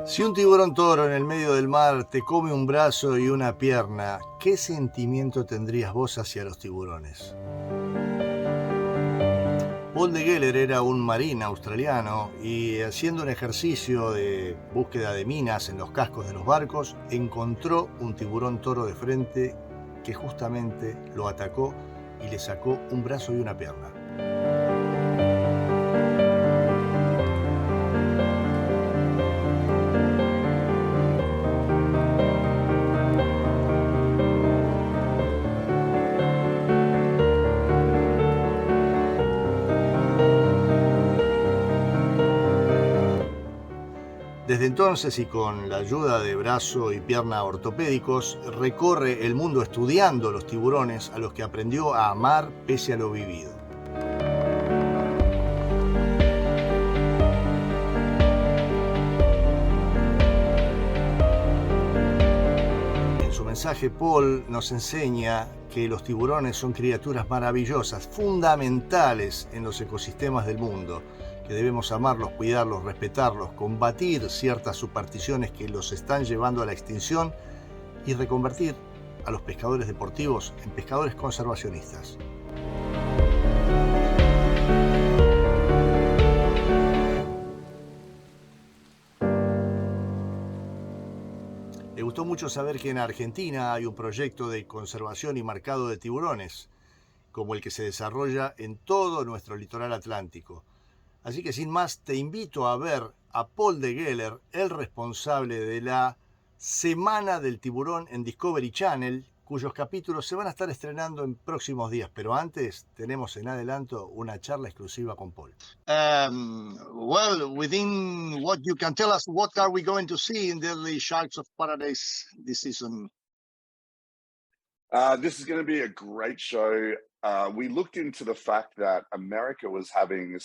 Si un tiburón toro en el medio del mar te come un brazo y una pierna, ¿qué sentimiento tendrías vos hacia los tiburones? Paul de Geller era un marín australiano y haciendo un ejercicio de búsqueda de minas en los cascos de los barcos, encontró un tiburón toro de frente que justamente lo atacó y le sacó un brazo y una pierna. Desde entonces, y con la ayuda de brazo y pierna ortopédicos, recorre el mundo estudiando los tiburones a los que aprendió a amar pese a lo vivido. En su mensaje, Paul nos enseña que los tiburones son criaturas maravillosas, fundamentales en los ecosistemas del mundo, que debemos amarlos, cuidarlos, respetarlos, combatir ciertas supersticiones que los están llevando a la extinción y reconvertir a los pescadores deportivos en pescadores conservacionistas. Me gustó mucho saber que en Argentina hay un proyecto de conservación y marcado de tiburones, como el que se desarrolla en todo nuestro litoral atlántico. Así que sin más, te invito a ver a Paul de Geller, el responsable de la Semana del Tiburón en Discovery Channel, cuyos capítulos se van a estar estrenando en próximos días. Pero antes, tenemos en adelanto una charla exclusiva con Paul. Well, within what you can tell us, what are we going to see in the Sharks of Paradise this season? This is going to be a great show. We looked into the fact that America was having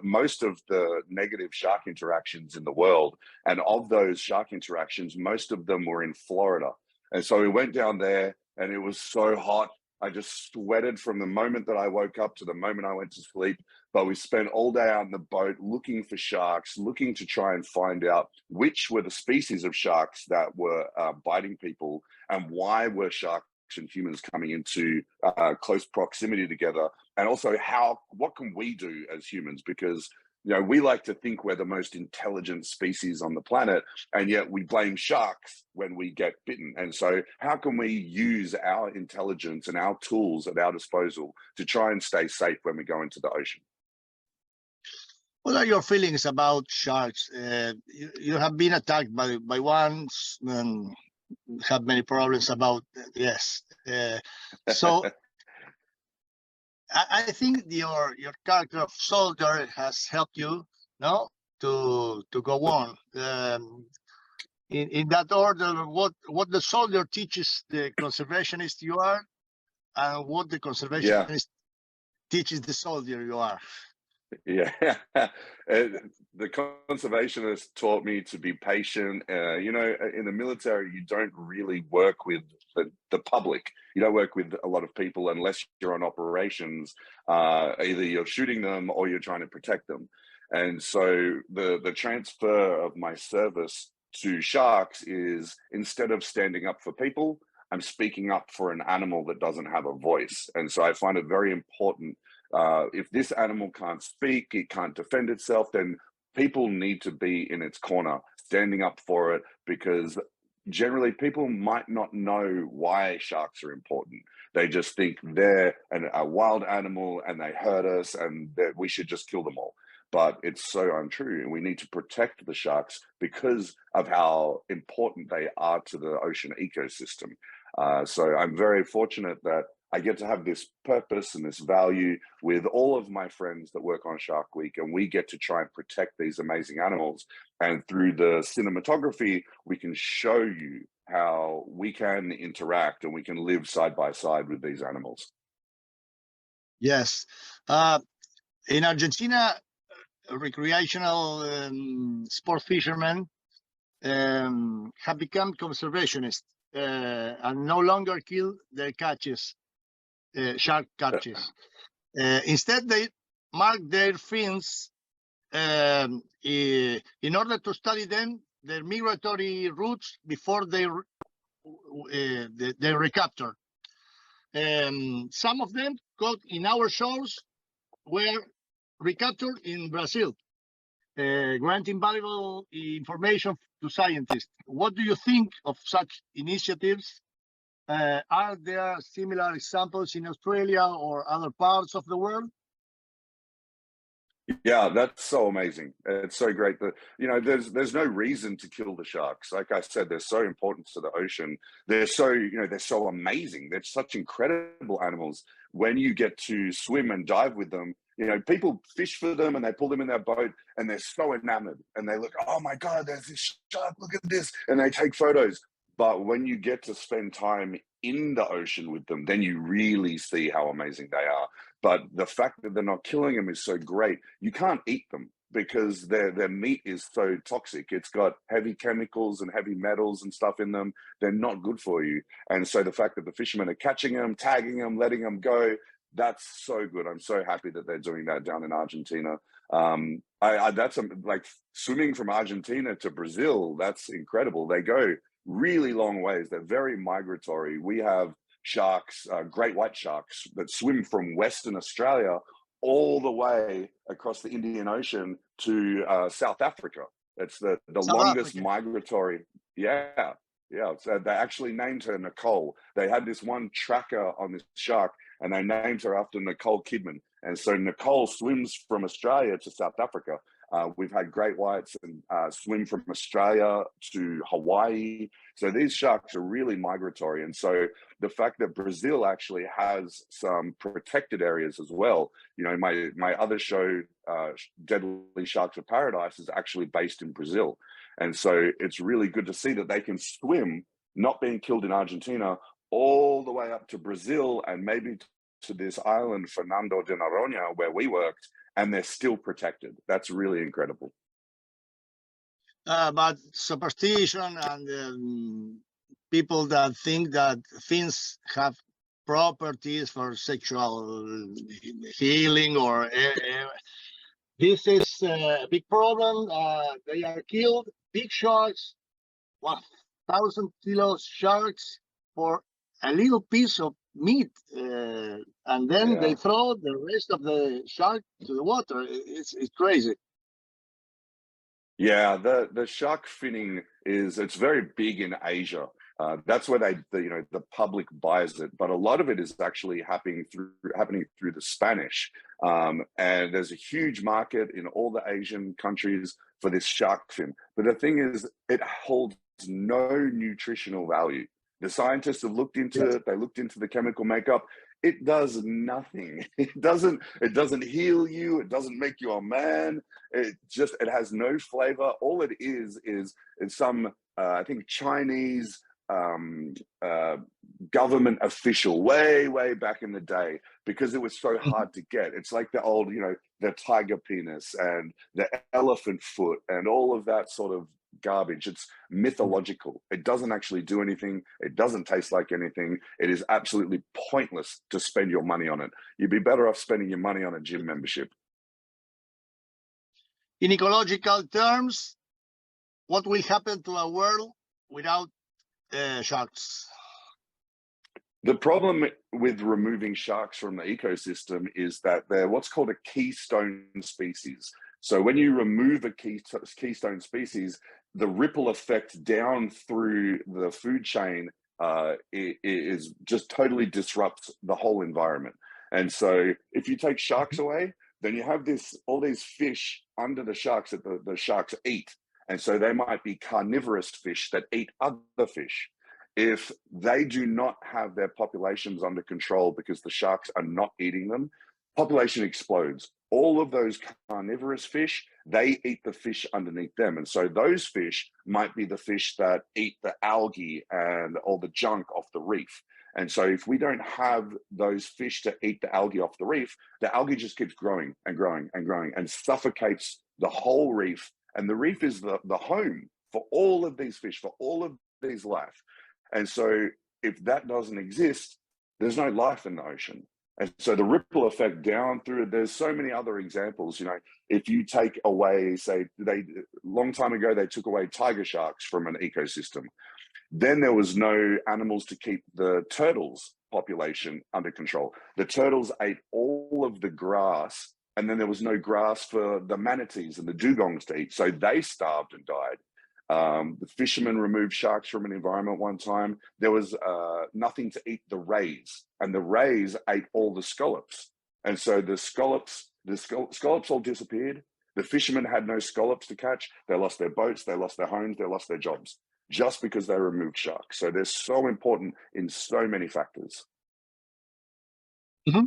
most of the negative shark interactions in the world. And of those shark interactions, most of them were in Florida. And so we went down there and it was so hot. I just sweated from the moment that I woke up to the moment I went to sleep. But we spent all day out in the boat looking for sharks, looking to try and find out which were the species of sharks that were biting people and why were sharks and humans coming into close proximity together, and also what can we do as humans, because we like to think we're the most intelligent species on the planet, and yet we blame sharks when we get bitten. And so how can we use our intelligence and our tools at our disposal to try and stay safe when we go into the ocean? What are your feelings about sharks? You have been attacked by one and have many problems about yes. So I think your character of soldier has helped you, no, to go on. In that order, what the soldier teaches the conservationist you are, and what the conservationist teaches the soldier you are. Yeah, the conservationist taught me to be patient. In the military, you don't really work with the public. You don't work with a lot of people unless you're on operations. Either you're shooting them or you're trying to protect them. And so the transfer of my service to sharks is, instead of standing up for people, I'm speaking up for an animal that doesn't have a voice. And so I find it very important. If this animal can't speak, it can't defend itself, then people need to be in its corner, standing up for it, because generally people might not know why sharks are important. They just think they're a wild animal and they hurt us and that we should just kill them all. But it's so untrue. We need to protect the sharks because of how important they are to the ocean ecosystem. So I'm very fortunate that I get to have this purpose and this value with all of my friends that work on Shark Week, and we get to try and protect these amazing animals. And through the cinematography, we can show you how we can interact and we can live side by side with these animals. Yes. In Argentina, recreational sport fishermen have become conservationists and no longer kill their catches. Shark catches. Instead, they mark their fins in order to study them their migratory routes before they recapture. Some of them caught in our shores were recaptured in Brazil, granting valuable information to scientists. What do you think of such initiatives? Are there similar examples in Australia or other parts of the world? Yeah, that's so amazing. It's so great that, you know, there's no reason to kill the sharks. Like I said, they're so important to the ocean. They're so, you know, they're so amazing. They're such incredible animals. When you get to swim and dive with them, you know, people fish for them and they pull them in their boat and they're so enamored and they look, oh my God, there's this shark, look at this. And they take photos. But when you get to spend time in the ocean with them, then you really see how amazing they are. But the fact that they're not killing them is so great. You can't eat them because their meat is so toxic. It's got heavy chemicals and heavy metals and stuff in them. They're not good for you. And so the fact that the fishermen are catching them, tagging them, letting them go, that's so good. I'm so happy that they're doing that down in Argentina. That's like swimming from Argentina to Brazil. That's incredible. They go really long ways. They're very migratory. We have sharks, great white sharks that swim from Western Australia all the way across the Indian Ocean to South Africa. It's the longest migratory. Yeah. So they actually named her Nicole. They had this one tracker on this shark and they named her after Nicole Kidman. And so Nicole swims from Australia to South Africa. We've had great whites and swim from Australia to Hawaii. So these sharks are really migratory. And so the fact that Brazil actually has some protected areas as well, you know, my other show, Deadly Sharks of Paradise, is actually based in Brazil. And so it's really good to see that they can swim, not being killed in Argentina, all the way up to Brazil and maybe to this island, Fernando de Noronha, where we worked, and they're still protected. That's really incredible. But superstition and people that think that fins have properties for sexual healing or this is a big problem. They are killed. Big sharks, 1,000-kilo sharks for a little piece of meat, and then they throw the rest of the shark to the water. It's crazy. Yeah, the shark finning it's very big in Asia. That's where the public buys it, but a lot of it is actually happening through the Spanish. And there's a huge market in all the Asian countries for this shark fin. But the thing is, it holds no nutritional value. The scientists have looked into it. They looked into the chemical makeup. It does nothing. It doesn't heal you. It doesn't make you a man. It has no flavor. All it is some I think Chinese government official way back in the day, because it was so hard to get. It's like the old, you know, the tiger penis and the elephant foot and all of that sort of garbage. It's mythological. It doesn't actually do anything. It doesn't taste like anything. It is absolutely pointless to spend your money on it. You'd be better off spending your money on a gym membership. In ecological terms, what will happen to a world without sharks? The problem with removing sharks from the ecosystem is that they're what's called a keystone species. So when you remove a keystone species, the ripple effect down through the food chain is just totally disrupts the whole environment. And so if you take sharks away, then you have all these fish under the sharks that the sharks eat. And so they might be carnivorous fish that eat other fish. If they do not have their populations under control because the sharks are not eating them, population explodes. All of those carnivorous fish, they eat the fish underneath them. And so those fish might be the fish that eat the algae and all the junk off the reef. And so if we don't have those fish to eat the algae off the reef, the algae just keeps growing and growing and growing and suffocates the whole reef. And the reef is the home for all of these fish, for all of these life. And so if that doesn't exist, there's no life in the ocean. And so the ripple effect down through, there's so many other examples. You know, if you take away, say, long time ago, they took away tiger sharks from an ecosystem. Then there was no animals to keep the turtles population under control. The turtles ate all of the grass, and then there was no grass for the manatees and the dugongs to eat. So they starved and died. The fishermen removed sharks from an environment one time. There was nothing to eat the rays, and the rays ate all the scallops. And so the scallops all disappeared. The fishermen had no scallops to catch. They lost their boats, they lost their homes, they lost their jobs, just because they removed sharks. So they're so important in so many factors. Mm-hmm.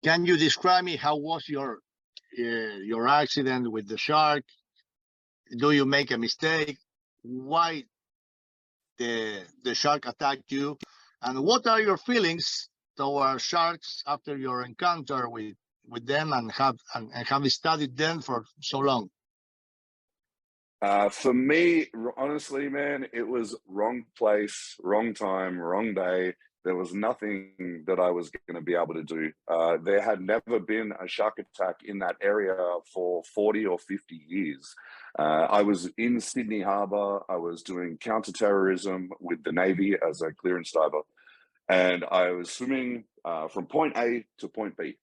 Can you describe me how was your accident with the shark? Do you make a mistake? Why the shark attacked you? And what are your feelings toward sharks after your encounter with them, and have studied them for so long? For me, honestly, man, it was wrong place, wrong time, wrong day. There was nothing that I was going to be able to do. There had never been a shark attack in that area for 40 or 50 years. I was in Sydney Harbour. I was doing counterterrorism with the Navy as a clearance diver. And I was swimming from point A to point B.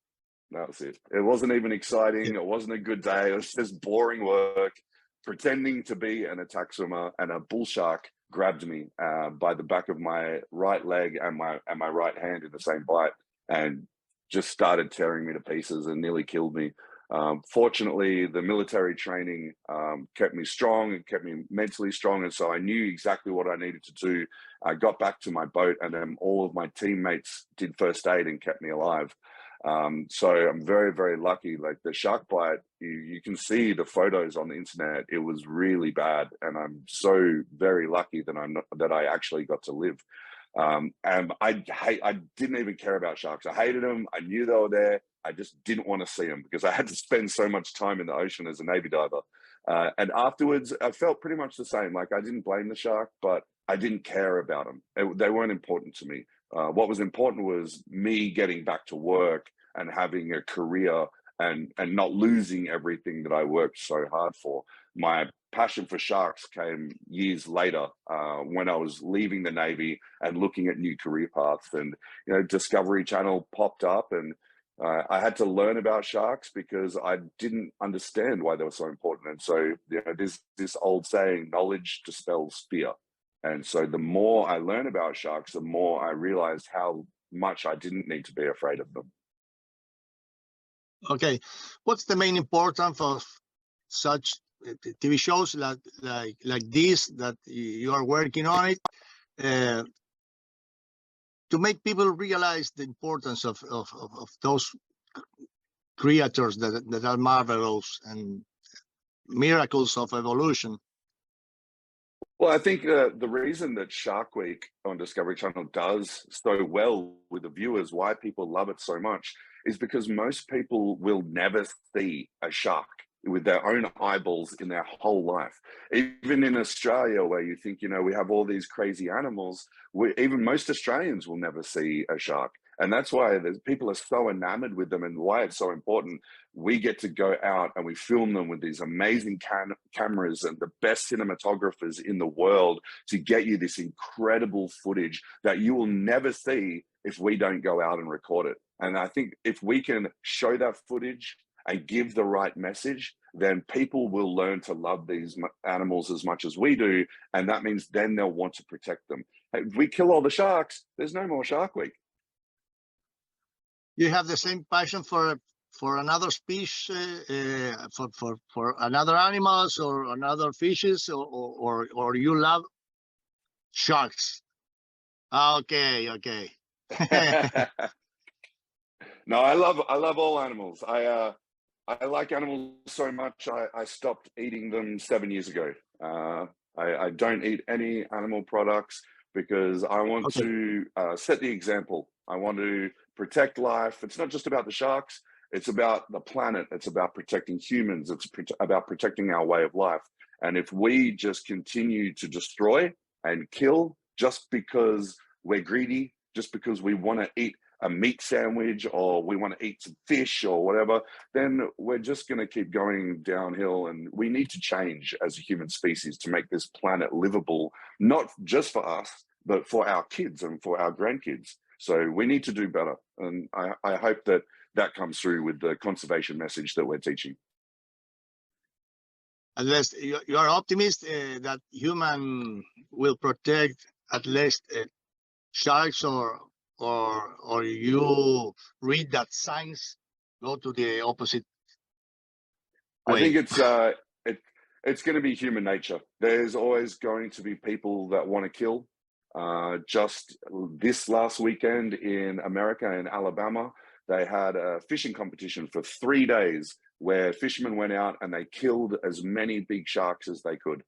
That was it. It wasn't even exciting. It wasn't a good day. It was just boring work, pretending to be an attack swimmer, and a bull shark grabbed me by the back of my right leg and my right hand in the same bite, and just started tearing me to pieces and nearly killed me. Fortunately, the military training kept me strong and kept me mentally strong, and so I knew exactly what I needed to do. I got back to my boat, and then all of my teammates did first aid and kept me alive. So I'm very, very lucky. Like the shark bite, you can see the photos on the internet. It was really bad, and I'm so very lucky that I actually got to live. And I didn't even care about sharks. I hated them. I knew they were there. I just didn't want to see them because I had to spend so much time in the ocean as a Navy diver. And afterwards, I felt pretty much the same. Like I didn't blame the shark, but I didn't care about them. They weren't important to me. What was important was me getting back to work and having a career and not losing everything that I worked so hard for. My passion for sharks came years later when I was leaving the Navy and looking at new career paths. And Discovery Channel popped up, and I had to learn about sharks because I didn't understand why they were so important. And so there's this old saying, knowledge dispels fear. And so the more I learn about sharks, the more I realized how much I didn't need to be afraid of them. Okay, what's the main importance of such TV shows like this that you are working on it, to make people realize the importance of those creatures that are marvelous and miracles of evolution? Well, I think the reason that Shark Week on Discovery Channel does so well with the viewers, why people love it so much, is because most people will never see a shark with their own eyeballs in their whole life. Even in Australia, where you think, we have all these crazy animals, even most Australians will never see a shark. And that's why people are so enamored with them, and why it's so important. We get to go out and we film them with these amazing cameras and the best cinematographers in the world to get you this incredible footage that you will never see if we don't go out and record it. And I think if we can show that footage and give the right message, then people will learn to love these animals as much as we do. And that means then they'll want to protect them. If we kill all the sharks, there's no more Shark Week. You have the same passion for another species, for another animals or another fishes, or you love sharks? Okay. No, I love all animals. I like animals so much. I stopped eating them 7 years ago. I don't eat any animal products because I want to set the example. I want to protect life. It's not just about the sharks. It's about the planet. It's about protecting humans. It's about protecting our way of life. And if we just continue to destroy and kill just because we're greedy, just because we want to eat a meat sandwich or we want to eat some fish or whatever, then we're just going to keep going downhill. And we need to change as a human species to make this planet livable, not just for us, but for our kids and for our grandkids. So we need to do better. And I hope that that comes through with the conservation message that we're teaching. Unless you are optimist that human will protect at least sharks, or you read that science go to the opposite way? I think it's going to be human nature. There's always going to be people that want to kill. Just this last weekend in America, in Alabama, they had a fishing competition for 3 days where fishermen went out and they killed as many big sharks as they could.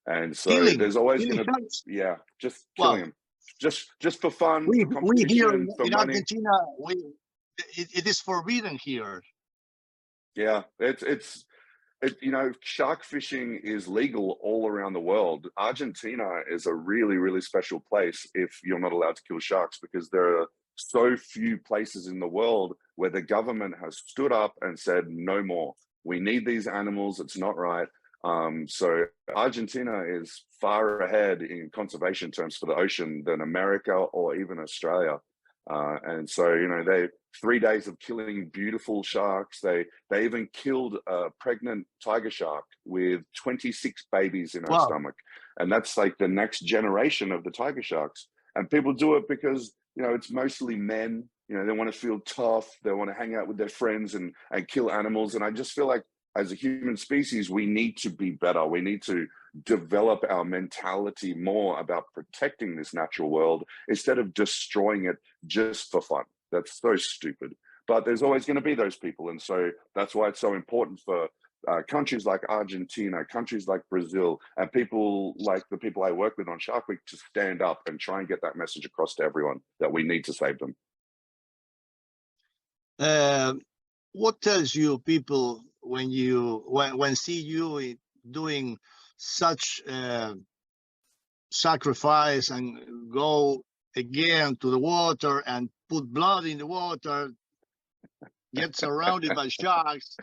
And so there's always going to be, just killing them, just for fun, for competition, we here for in money. Argentina, it is forbidden here. Yeah, you know, shark fishing is legal all around the world. Argentina is a really, really special place if you're not allowed to kill sharks, because there are so few places in the world where the government has stood up and said, no more. We need these animals. It's not right. So Argentina is far ahead in conservation terms for the ocean than America or even Australia. And so, you know, 3 days of killing beautiful sharks. They even killed a pregnant tiger shark with 26 babies in her stomach. And that's like the next generation of the tiger sharks. And people do it because, you know, it's mostly men. You know, they want to feel tough. They want to hang out with their friends and kill animals. And I just feel like as a human species, we need to be better. We need to develop our mentality more about protecting this natural world instead of destroying it just for fun. That's so stupid. But there's always going to be those people. And so that's why it's so important for countries like Argentina, countries like Brazil, and people like the people I work with on Shark Week to stand up and try and get that message across to everyone that we need to save them. What tells you people when see you doing such sacrifice and go again to the water and put blood in the water, get surrounded by sharks,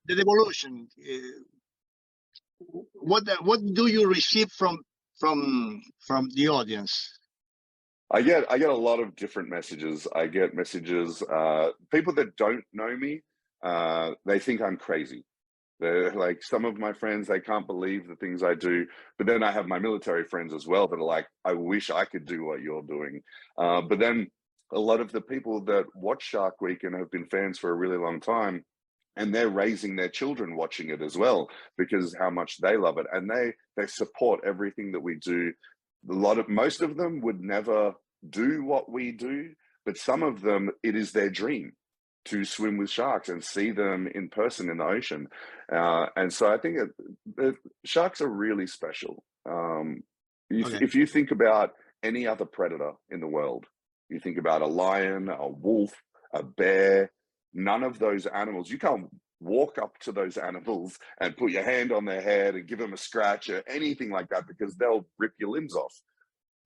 the evolution? What do you receive from the audience? I get a lot of different messages. I get messages, people that don't know me, they think I'm crazy. They're like, some of my friends, they can't believe the things I do. But then I have my military friends as well that are like, I wish I could do what you're doing. But then a lot of the people that watch Shark Week and have been fans for a really long time, and they're raising their children watching it as well, because how much they love it. And they support everything that we do. Most of them would never do what we do, but some of them, it is their dream to swim with sharks and see them in person in the ocean. And so I think sharks are really special. If you think about any other predator in the world, you think about a lion, a wolf, a bear, none of those animals, you can't walk up to those animals and put your hand on their head and give them a scratch or anything like that, because they'll rip your limbs off.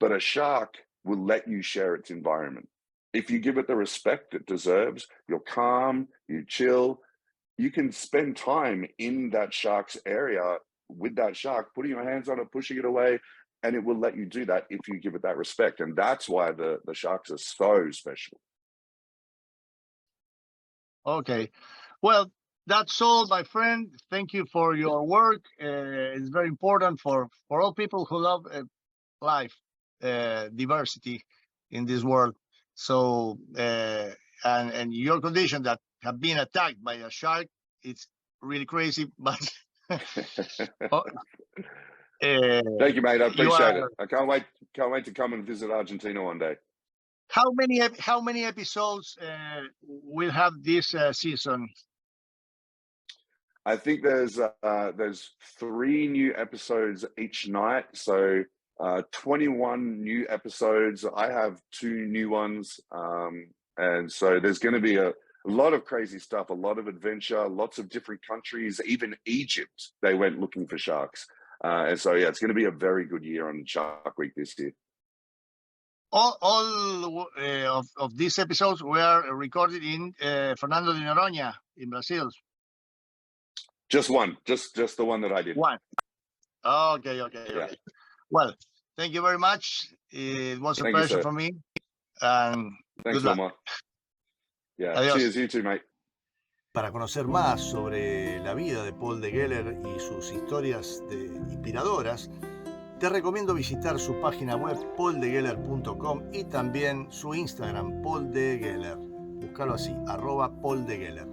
But a shark will let you share its environment. If you give it the respect it deserves, you're calm, you chill, you can spend time in that shark's area with that shark, putting your hands on it, pushing it away, and it will let you do that if you give it that respect. And that's why the sharks are so special. Okay. Well, that's all, my friend. Thank you for your work. It's very important for all people who love life, diversity in this world. So, and your condition that have been attacked by a shark, it's really crazy, but thank you, mate. I appreciate it. I can't wait to come and visit Argentina one day. How many episodes will have this season? I think there's 3 new episodes each night, so 21 new episodes. I have 2 new ones, and so there's going to be a lot of crazy stuff, a lot of adventure, lots of different countries. Even Egypt, they went looking for sharks, and so yeah, it's going to be a very good year on Shark Week this year. all of these episodes were recorded in Fernando de Noronha in Brazil. Just one, just the one that I did. One. Okay. Yeah. Well, thank you very much. It was a Thank you, pleasure sir. for me. And Thanks, good luck. Wilma. Yeah. Adiós. Cheers, you too, mate. Para conocer más sobre la vida de Paul de Geller y sus historias inspiradoras, te recomiendo visitar su página web pauldegeller.com y también su Instagram, Paul de Geller. Búscalo así, @Paul de Geller.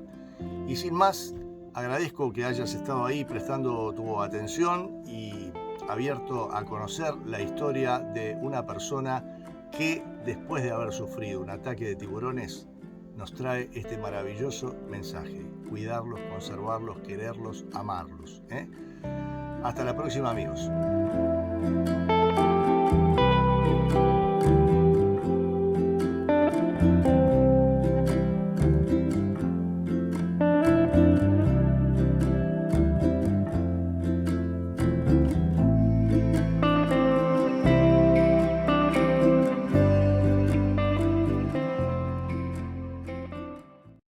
Y sin más, agradezco que hayas estado ahí prestando tu atención y abierto a conocer la historia de una persona que, después de haber sufrido un ataque de tiburones, nos trae este maravilloso mensaje: cuidarlos, conservarlos, quererlos, amarlos. Hasta la próxima, amigos.